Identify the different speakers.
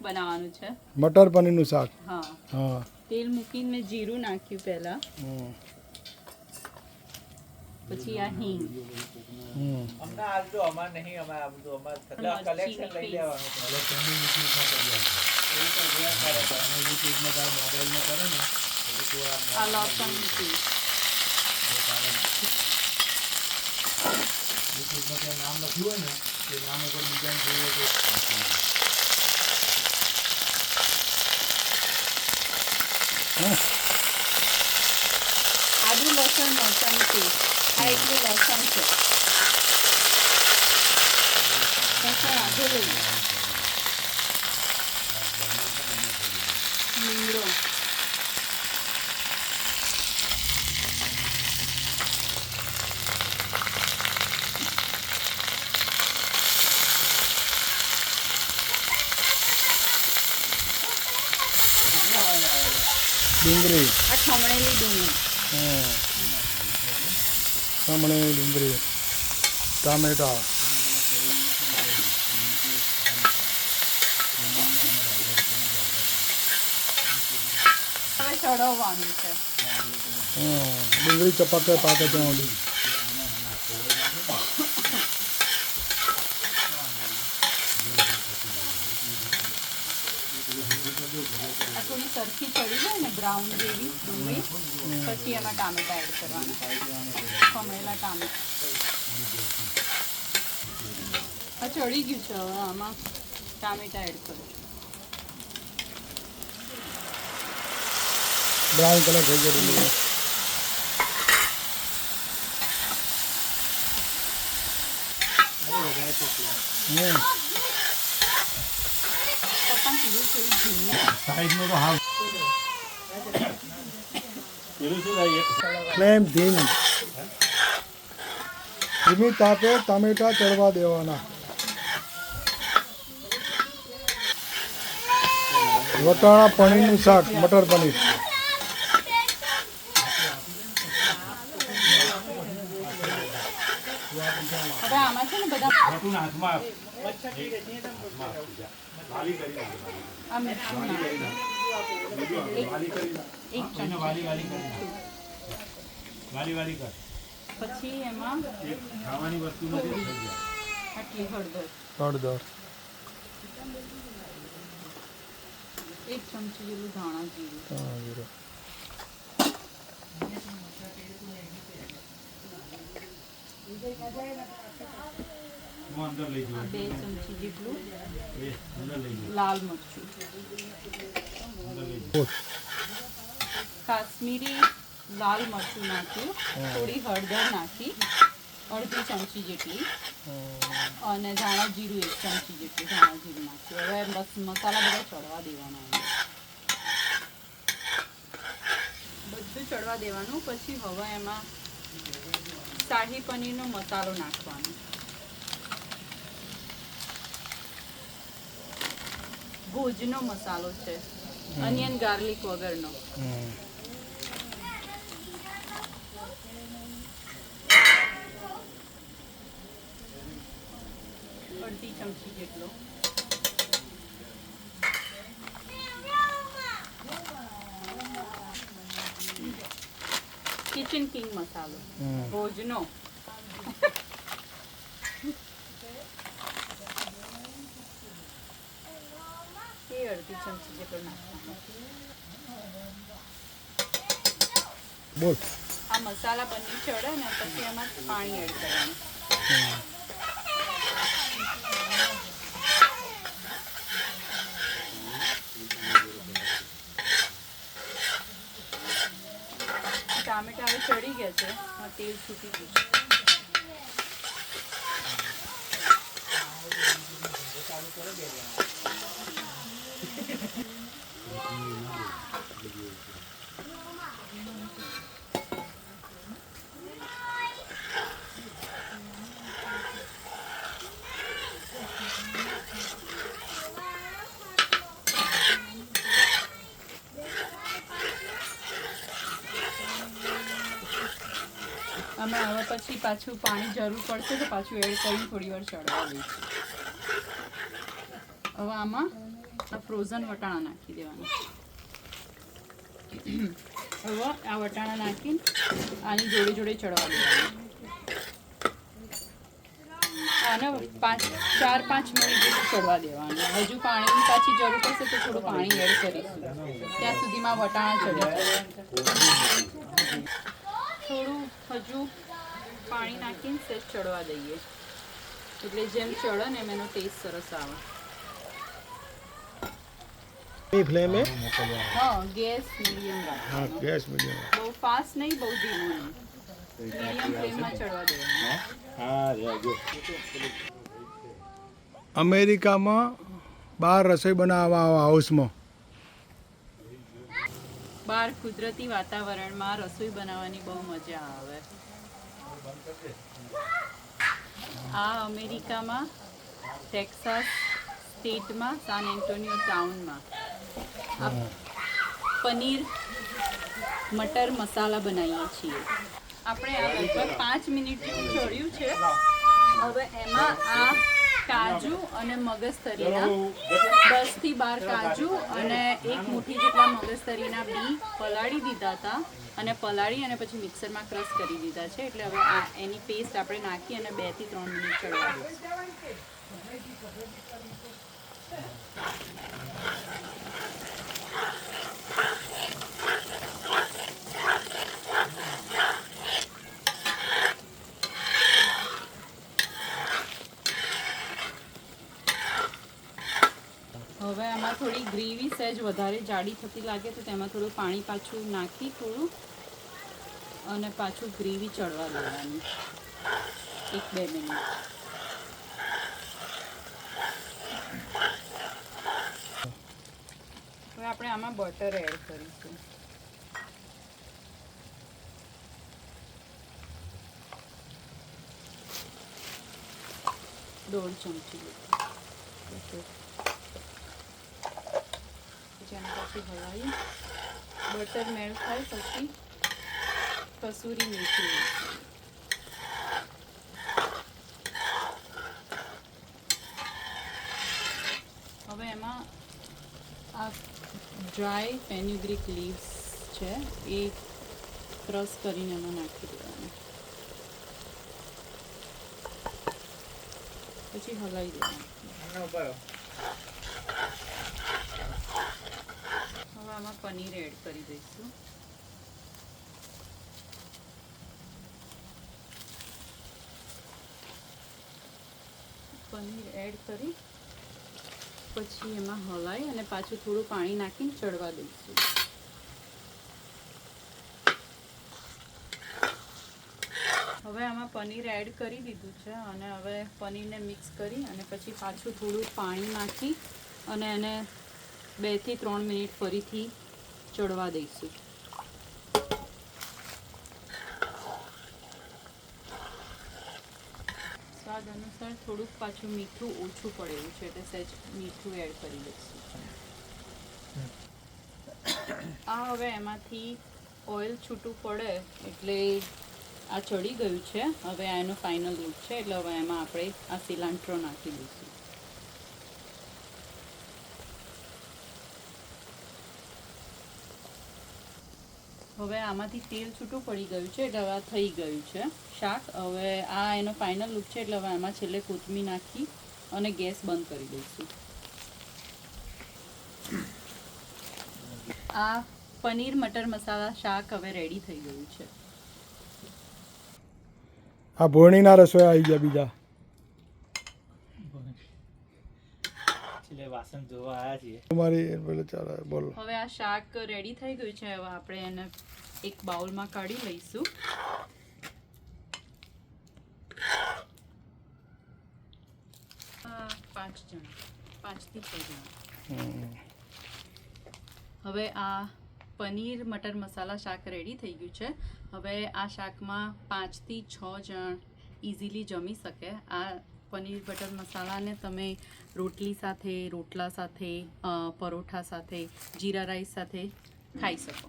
Speaker 1: બનાવવાનું છે
Speaker 2: મટર પનીરનું શાક
Speaker 1: હા
Speaker 2: હા
Speaker 1: તેલ મૂકીને મેં જીરું નાખ્યું પહેલા પછી આ હિંગ
Speaker 3: અમને આલજો અમાર નહીં અમાર આ બધું અમાર કલેક્શન લઈ લેવાનું
Speaker 1: આ લસણ મૂકી
Speaker 3: નામ લખ્યું હોય ને તે નામ ઉપર બીજા જોઈએ તો
Speaker 1: આદુ લસણ મરચાંની પેસ્ટ આ એટલું લસણ છે લસણ આધો લઈ લીમડો
Speaker 2: ડુંગળી
Speaker 1: આ ખમણેલી ડુંગળી
Speaker 2: સામણે ડુંગળી ટામેટા
Speaker 1: હવે ચડવવાનું છે
Speaker 2: ડુંગળી ચપાકે પાકે ત્યાં સુધી
Speaker 1: આ થોડી સરખી ચડી જાય ને બ્રાઉન જેવી ડુંગળી પછી એમાં ટામેટા એડ કરવાના ખમણેલા ટામેટા આ ચડી ગયું છે હવે આમાં ટામેટા એડ કરો
Speaker 2: બ્રાઉન કલર થઈ ગયો ડુંગળી
Speaker 1: પપ્પા કીધું થોડી ઝીણી
Speaker 2: સાઈડનો તો હાવ ફ્લેમ ધીમી ધીમી તાપે ટામેટા ચડવા દેવાના વટાણા પનીરનું શાક મટર પનીર
Speaker 1: હવે આમાં છે ને બધા
Speaker 3: હાથમાં
Speaker 1: આ મીઠું નાખો. એક ચમચી
Speaker 3: વાલી કર
Speaker 1: પછી એમાં
Speaker 3: ખાવાની વસ્તુ નથી
Speaker 1: આટલી હળદર
Speaker 2: હળદર
Speaker 1: એક ચમચી જેટલું ધાણા જીરું
Speaker 3: હું અંદર લઈ
Speaker 1: આ 2 ચમચી જેટલું
Speaker 3: અંદર લઈ
Speaker 1: લાલ મરચું કાશ્મીરી લાલ મરચું નાખ્યું થોડી હળદર નાખી અડધી ચમચી જેટલી અને ધાણા જીરું 1 ચમચી જેટલું ધાણા જીરું નાખ્યું હવે બસ મસાલા બધા ચડવા દેવાના બધું ચડવા દેવાનું પછી હવે એમાં શાહી પનીરનો મસાલો નાખવાનો ભોજનો મસાલો છે અનિયન ગાર્લિક વગરનો અડધી ચમચી જેટલો કિચન કિંગ મસાલો ભોજનો એ અડધી ચમચી જેટલો નાખવાનો
Speaker 2: બોલ
Speaker 1: આ મસાલા બની ચડે ને પછી એમાં પાણી એડ કરવાનું ટામેટા હવે ચડી ગયા છે તેલ છૂટી ગયું અમે હવે પછી પાછું પાણી જરૂર પડશે તો પાછું એડ કરીને થોડી વાર ચડવા દઈશું હવે આમાં આ ફ્રોઝન વટાણા નાખી દેવાના. હવે આ વટાણા નાખીને આની જોડે જોડે ચડવા દેવાના. આને 4-5 મિનિટ જેટલું ચડવા દેવાનું. હજુ પાણીની પાછી જરૂર પડશે તો થોડું પાણી એડ કરીશું. ત્યાં સુધીમાં વટાણા ચડી જાય. થોડું હજુ પાણી નાખીને સેજ ચડવા દઈએ, એટલે જેમ ચડે ને એમ એનો ટેસ્ટ સરસ આવે.
Speaker 2: ફ્લેમ હે
Speaker 1: હા, ગેસ મીડિયમ રાખો.
Speaker 2: હા ગેસ મીડિયમ.
Speaker 1: બહુ ફાસ્ટ નહીં, બહુ ધીમું નહીં, મીડિયમ ફ્લેમમાં ચડવા દેવાનું.
Speaker 2: અમેરિકામાં બહાર રસોઈ બનાવવા આવે હાઉસમાં.
Speaker 1: બહાર કુદરતી વાતાવરણમાં રસોઈ બનાવવાની બહુ મજા આવે. આ અમેરિકામાં ટેક્સાસ સ્ટેટમાં સાન એન્ટોનિયો ટાઉનમાં આ પનીર મટર મસાલા બનાવીએ છીએ આપણે. આ લગભગ 5 મિનિટ જેવું ચડ્યું છે. હવે એમાં આ કાજુ અને મગજતરીના 10 થી 12 કાજુ અને 1 મુઠ્ઠી જેટલા મગજતરીના બી પલાળી દીધા હતા અને પલાળી અને પછી મિક્સરમાં ક્રશ કરી દીધા છે. એટલે હવે આ એની પેસ્ટ આપણે નાખી અને 2 થી 3 મિનિટ ચડવા દઈશું. હવે આમાં થોડી ગ્રેવી સહેજ વધારે જાડી થતી લાગે તો તેમાં થોડું પાણી પાછું નાખી થોડું અને પાછું ગ્રેવી ચડવા દેવાની 1-2 મિનિટ. હવે આપણે આમાં બટર એડ કરીશું. દોઢ ચમચી બટર. જેના પછી હલાવી બટર મેલ્ટ થાય પછી કસૂરી મેથી નાખીએ. હવે એમાં આ ડ્રાય ફેન્યુગ્રીક લીવ્સ છે એ ક્રશ કરીને એમાં નાખી દેવાનું. પછી હલાવી દેવાનું. હવે આમાં પનીર એડ કરી દઈશું. પનીર એડ કરી પછી એમાં હલાવી અને પાછું થોડું પાણી નાખીને ચડવા દઈશું. હવે આમાં પનીર એડ કરી દીધું છે અને હવે પનીરને મિક્સ કરી અને પછી પાછું થોડું પાણી નાખી અને એને 2 થી 3 મિનિટ ફરીથી ચડવા દઈશું. સ્વાદ અનુસાર થોડુંક પાછું મીઠું ઓછું પડે એવું છે એટલે સહેજ મીઠું એડ કરી દઈશું. આ હવે એમાંથી ઓઇલ છૂટું પડે એટલે આ ચડી ગયું છે. હવે આ એનો ફાઇનલ લુક છે એટલે હવે એમાં આપણે આ સિલાન્ટ્રો નાખી દઈશું. હવે આમાંથી તેલ છૂટું પડી ગયું છે એટલે હવે આ થઈ ગયું છે શાક. હવે આ એનો ફાઇનલ લુક છે એટલે હવે આમાં છેલ્લે કોથમીર નાખી અને ગેસ બંધ કરી દઈશું. આ પનીર મટર મસાલા શાક હવે રેડી થઈ ગયું છે.
Speaker 2: આ ભોણીના રસોઈ આવી ગયા બીજા.
Speaker 3: વાસણ જોવા આવ્યા છીએ.
Speaker 2: તમારી બોલો ચાલો બોલો.
Speaker 1: હવે આ શાક રેડી થઈ ગયું છે. હવે આપણે એને એક બાઉલમાં કાઢી લઈશું. પાંચ જણા 5 થી 6 જણા. હવે આ પનીર મટર મસાલા શાક રેડી થઈ ગયું છે. હવે આ શાકમાં 5 થી 6 જણ ઇઝીલી જમી શકે. આ પનીર બટર મસાલાને તમે રોટલી સાથે, રોટલા સાથે, પરોઠા સાથે, જીરા રાઈસ સાથે ખાઈ શકો.